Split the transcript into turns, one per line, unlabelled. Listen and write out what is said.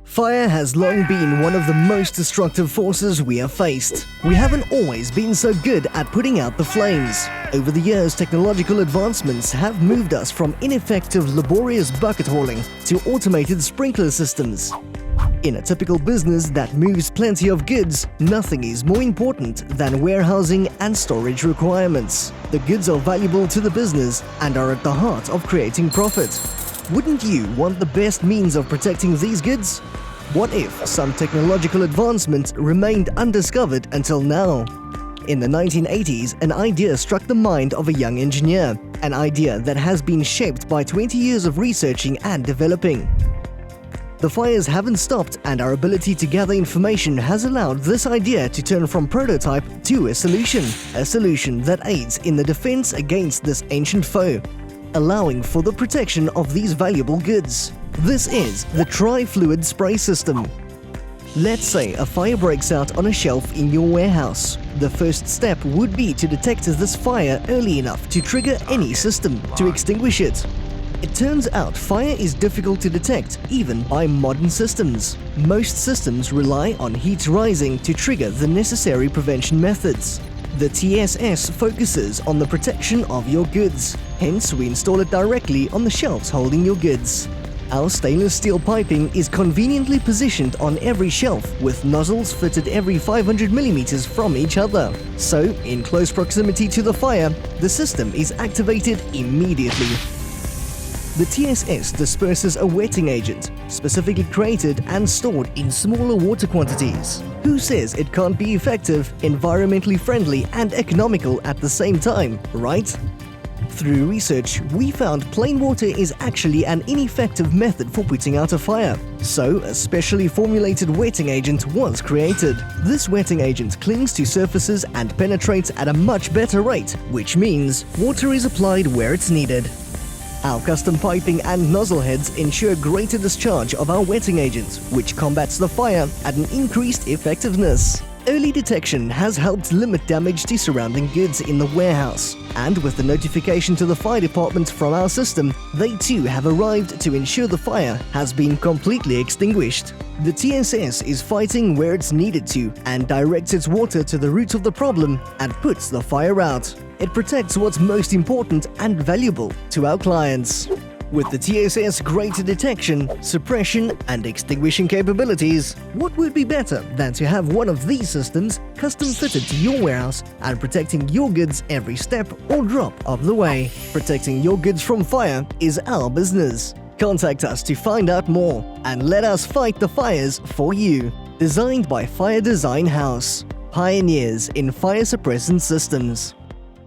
Fire has long been one of the most destructive forces we have faced. We haven't always been so good at putting out the flames. Over the years, technological advancements have moved us from ineffective, laborious bucket hauling to automated sprinkler systems. In a typical business that moves plenty of goods, nothing is more important than warehousing and storage requirements. The goods are valuable to the business and are at the heart of creating profit. Wouldn't you want the best means of protecting these goods? What if some technological advancement remained undiscovered until now? In the 1980s, an idea struck the mind of a young engineer, an idea that has been shaped by 20 years of researching and developing. The fires haven't stopped, and our ability to gather information has allowed this idea to turn from prototype to a solution that aids in the defense against this ancient foe, allowing for the protection of these valuable goods. This is the Tri-Fluid Spray System. Let's say a fire breaks out on a shelf in your warehouse. The first step would be to detect this fire early enough to trigger any system to extinguish it. It turns out fire is difficult to detect even by modern systems. Most systems rely on heat rising to trigger the necessary prevention methods. The TSS focuses on the protection of your goods, hence we install it directly on the shelves holding your goods. Our stainless steel piping is conveniently positioned on every shelf with nozzles fitted every 500 mm from each other. So, in close proximity to the fire, the system is activated immediately. The TSS disperses a wetting agent, specifically created and stored in smaller water quantities. Who says it can't be effective, environmentally friendly and economical at the same time, right? Through research, we found plain water is actually an ineffective method for putting out a fire. So, a specially formulated wetting agent was created. This wetting agent clings to surfaces and penetrates at a much better rate, which means water is applied where it's needed. Our custom piping and nozzle heads ensure greater discharge of our wetting agent, which combats the fire at an increased effectiveness. Early detection has helped limit damage to surrounding goods in the warehouse, and with the notification to the fire department from our system, they too have arrived to ensure the fire has been completely extinguished. The TSS is fighting where it's needed to and directs its water to the root of the problem and puts the fire out. It protects what's most important and valuable to our clients. With the TSS greater detection, suppression and extinguishing capabilities, what would be better than to have one of these systems custom fitted to your warehouse and protecting your goods every step or drop of the way? Protecting your goods from fire is our business. Contact us to find out more and let us fight the fires for you. Designed by Fire Design House, pioneers in fire suppressant systems.